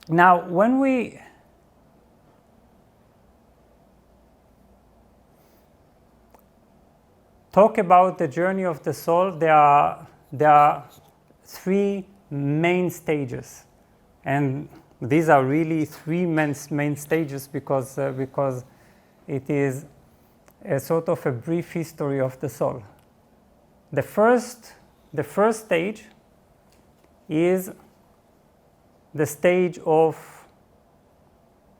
Now, when we talk about the journey of the soul, there are three main stages, and these are really three main stages because it is a sort of a brief history of the soul. The first stage is the stage of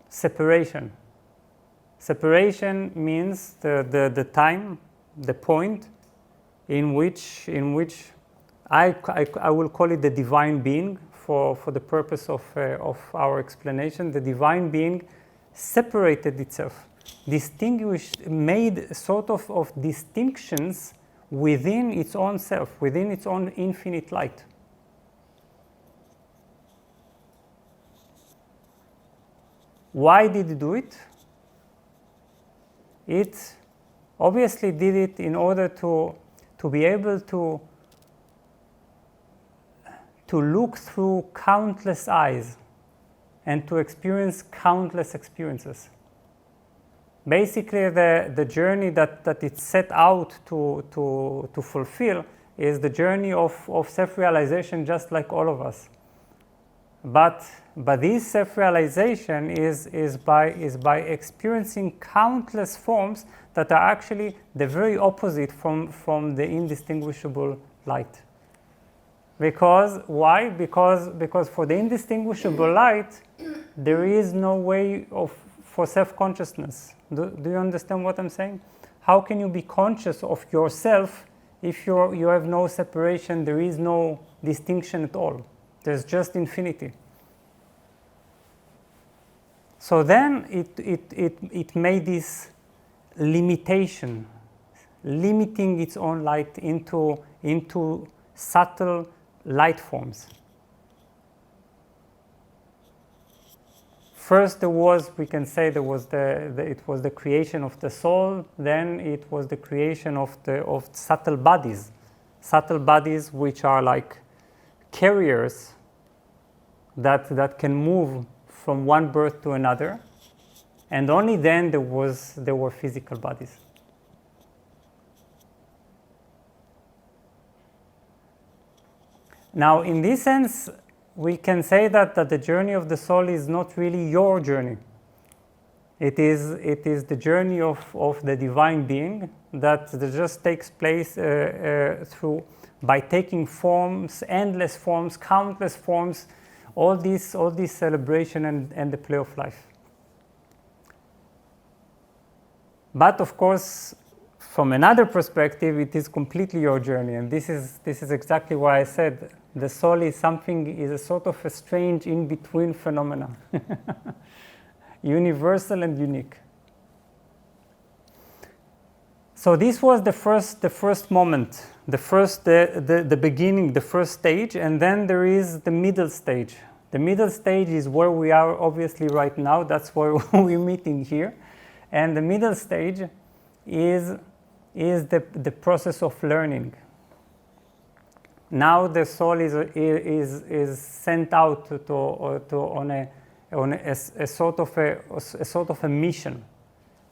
separation. Separation means the time, the point in which I will call it the divine being for the purpose of our explanation. The divine being separated itself, distinguished, made sort of distinctions within its own self, within its own infinite light. Why did it do it? It obviously did it in order to be able to look through countless eyes and to experience countless experiences. Basically, the journey that it set out to fulfill is the journey of self-realization, just like all of us. But this self-realization is by experiencing countless forms that are actually the very opposite from the indistinguishable light. Because why? Because for the indistinguishable light, there is no way for self-consciousness. Do you understand what I'm saying? How can you be conscious of yourself if you have no separation? There is no distinction at all. There's just infinity. So then it made this limitation, limiting its own light into subtle light forms. First, we can say it was the creation of the soul. Then it was the creation of subtle bodies which are like carriers that can move from one birth to another, and only then there were physical bodies. Now, in this sense, we can say that the journey of the soul is not really your journey. It is the journey of the divine being that just takes place by taking forms, endless forms, countless forms, all this celebration and the play of life. But of course, from another perspective, it is completely your journey, and this is exactly why I said the soul is a sort of a strange in-between phenomena, universal and unique. So this was the first moment, the beginning, the first stage, and then there is the middle stage. The middle stage is where we are obviously right now. That's why we're meeting here, and the middle stage is the process of learning. Now the soul is sent out on a sort of a mission,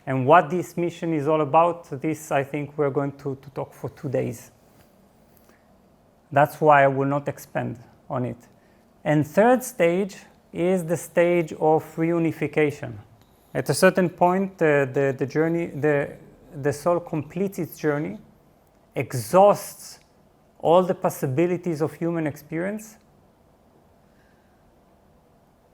and what this mission is all about, this I think we're going to talk for 2 days. That's why I will not expand on it. And third stage is the stage of reunification. At a certain point, the journey, the soul completes its journey, exhausts all the possibilities of human experience,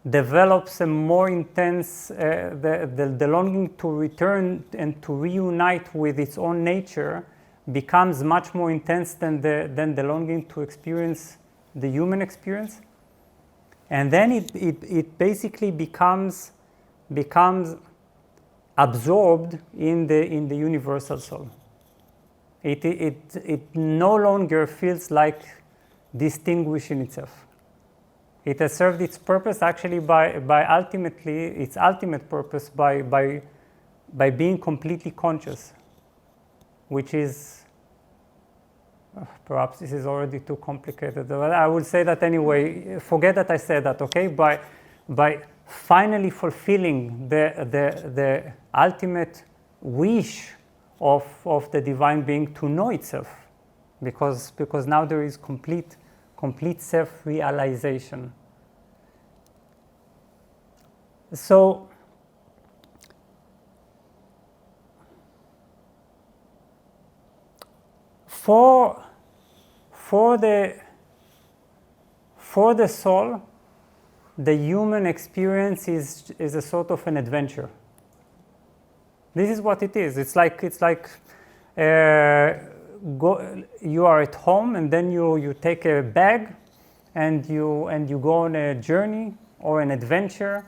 develops a more intense, the longing to return and to reunite with its own nature becomes much more intense than the longing to experience the human experience. And then it basically becomes absorbed in the universal soul. It no longer feels like distinguishing itself. It has served its purpose actually by ultimately its ultimate purpose by being completely conscious, which is perhaps this is already too complicated. But I will say that anyway. Forget that I said that. Okay, by finally fulfilling the ultimate wish of the divine being to know itself, because now there is complete self-realization. So for the soul, the human experience is a sort of an adventure. This is what it is. It's like you are at home, and then you take a bag and you go on a journey or an adventure.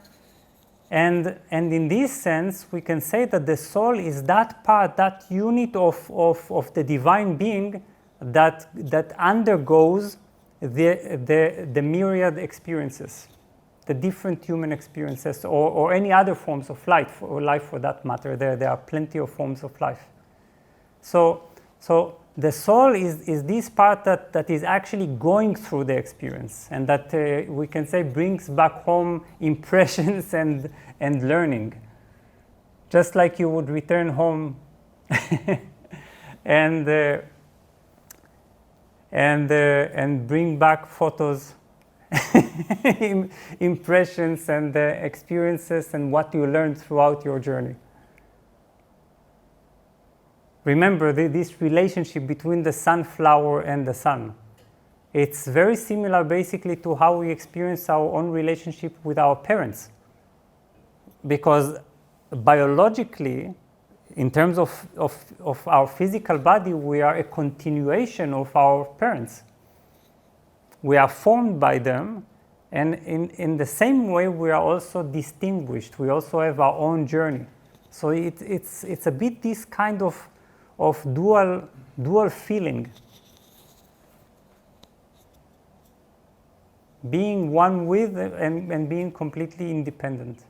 And in this sense, we can say that the soul is that part, that unit of the divine being that undergoes the myriad experiences, the different human experiences, or any other forms of life, or life for that matter. There are plenty of forms of life. So the soul is this part that is actually going through the experience, and that we can say brings back home impressions and learning. Just like you would return home and bring back photos, impressions and experiences and what you learned throughout your journey. Remember this relationship between the sunflower and the sun. It's very similar basically to how we experience our own relationship with our parents. Because biologically, in terms of our physical body, we are a continuation of our parents. We are formed by them, and in the same way we are also distinguished. We also have our own journey. So it's a bit this kind of dual feeling. Being one with and being completely independent.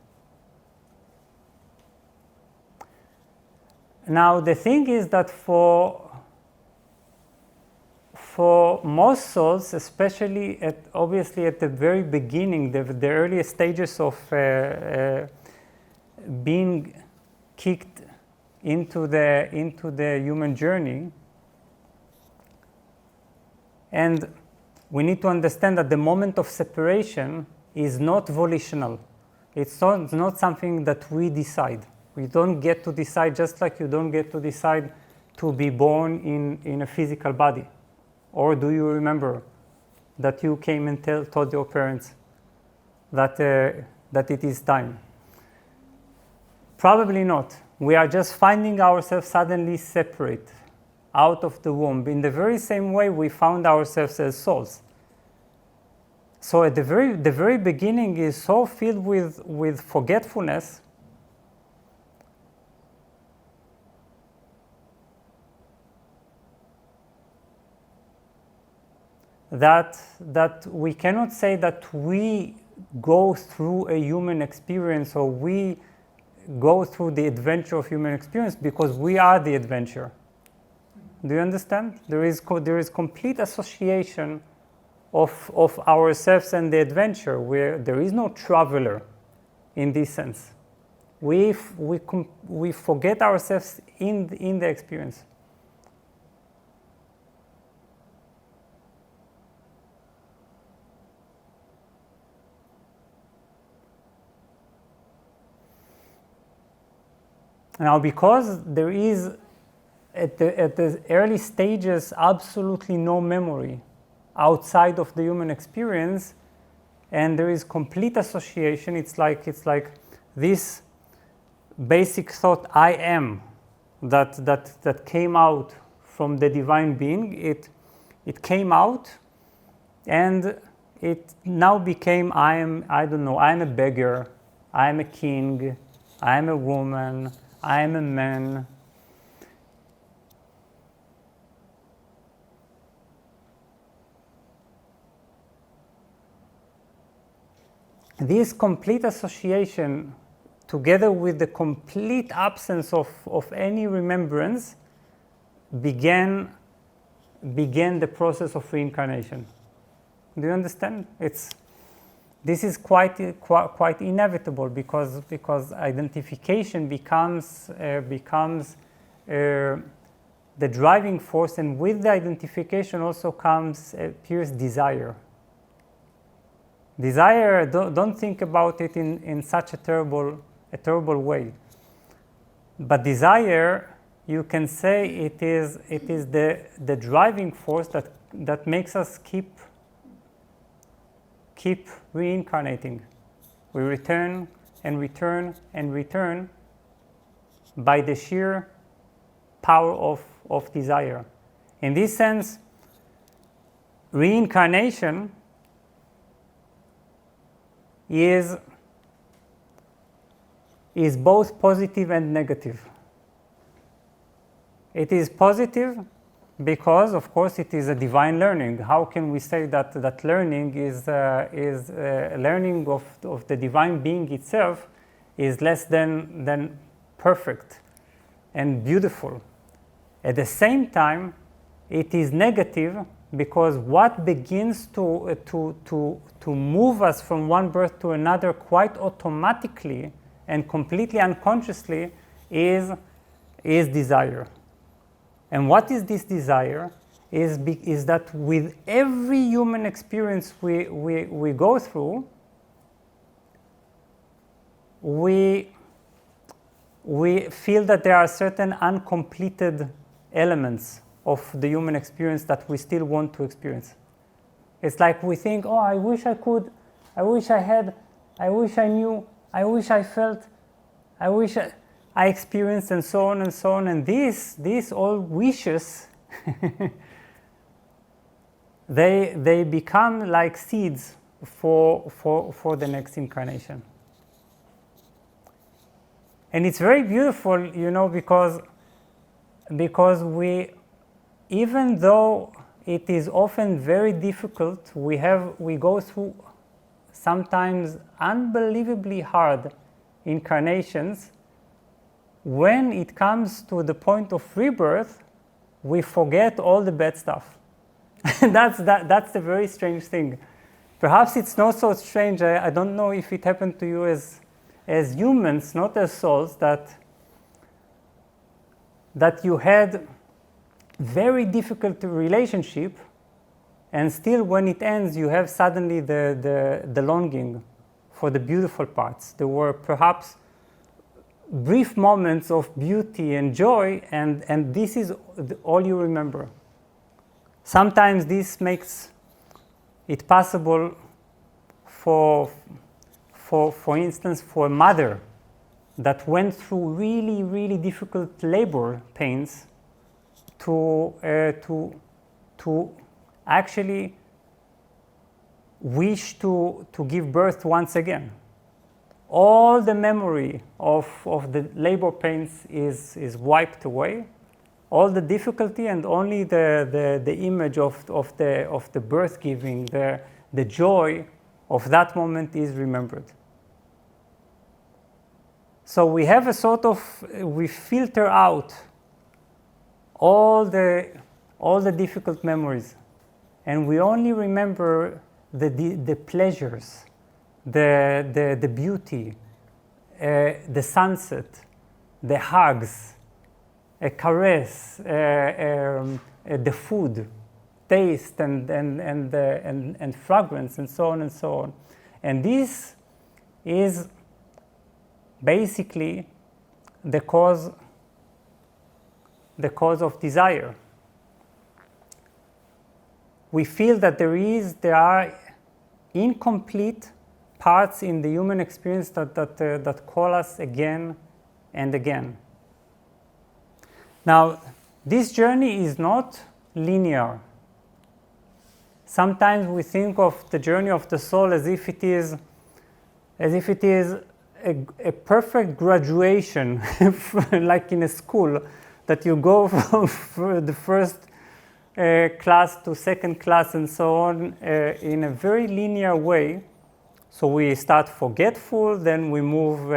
Now the thing is that for most souls, especially obviously at the very beginning, the earliest stages of being kicked into the human journey, and we need to understand that the moment of separation is not volitional. It's not something that we decide. We don't get to decide, just like you don't get to decide to be born in a physical body. Or do you remember that you came and told your parents that it is time? Probably not. We are just finding ourselves suddenly separate out of the womb. In the very same way we found ourselves as souls. So at the very beginning is so filled with forgetfulness that we cannot say that we go through a human experience, or we go through the adventure of human experience, because we are the adventure. Do you understand? There is complete association of ourselves and the adventure, where there is no traveler in this sense. We forget ourselves in the experience. Now, because there is at the early stages absolutely no memory outside of the human experience, and there is complete association, it's like this basic thought, I am, that came out from the divine being. It came out, and it now became I am a beggar, I am a king, I am a woman, I am a man. This complete association, together with the complete absence of any remembrance, began the process of reincarnation. Do you understand? this is quite inevitable because identification becomes the driving force, and with the identification also comes appears desire. Desire, don't think about it in such a terrible way. But desire, you can say it is the driving force that makes us keep reincarnating. We return and return and return by the sheer power of desire. In this sense, reincarnation is both positive and negative. It is positive because, of course, it is a divine learning. How can we say that learning is learning of the divine being itself is less than perfect and beautiful? At the same time, it is negative because what begins to move us from one birth to another quite automatically and completely unconsciously is desire. And what is this desire? Is that with every human experience we go through, we feel that there are certain uncompleted elements of the human experience that we still want to experience. It's like we think, oh, I wish I could, I wish I had, I wish I knew, I wish I felt, I wish I experienced, and so on and so on. And these all wishes, they become like seeds for the next incarnation. And it's very beautiful, because we, even though it is often very difficult, we go through sometimes unbelievably hard incarnations. When it comes to the point of rebirth, we forget all the bad stuff. That's the very strange thing. Perhaps it's not so strange. I don't know if it happened to you as humans, not as souls, that you had very difficult relationship, and still when it ends, you have suddenly the longing for the beautiful parts. There were perhaps brief moments of beauty and joy, and this is all you remember. Sometimes this makes it possible for instance, for a mother that went through really, really difficult labor pains to actually wish to give birth once again. All the memory of the labor pains is wiped away, all the difficulty, and only the image of the birth giving, the joy of that moment is remembered. So we have a sort of, we filter out all the difficult memories, and we only remember the pleasures, the beauty, the sunset, the hugs, a caress, the food, taste and fragrance, and so on and so on. And this is basically the cause of desire. We feel that there are incomplete parts in the human experience that call us again and again. Now, this journey is not linear. Sometimes we think of the journey of the soul as if it is a perfect graduation, like in a school, that you go from the first class to second class and so on in a very linear way. So we start forgetful, then we move,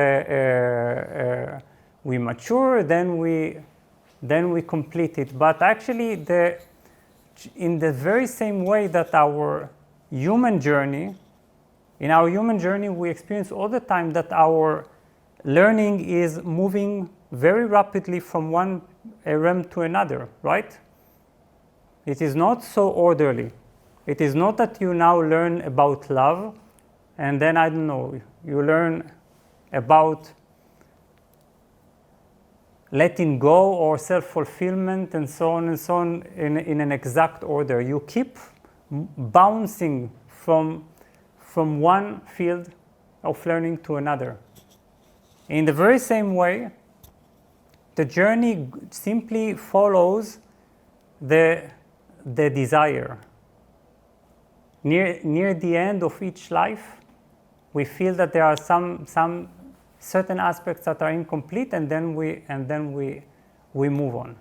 we mature, then we complete it. But actually, in the very same way that our human journey In our human journey, we experience all the time that our learning is moving very rapidly from one realm to another, right? It is not so orderly. It is not that you now learn about love, and then, I don't know, you learn about letting go or self-fulfillment and so on in an exact order. You keep bouncing from one field of learning to another. In the very same way, the journey simply follows the desire. Near the end of each life, we feel that there are some certain aspects that are incomplete, and then we move on.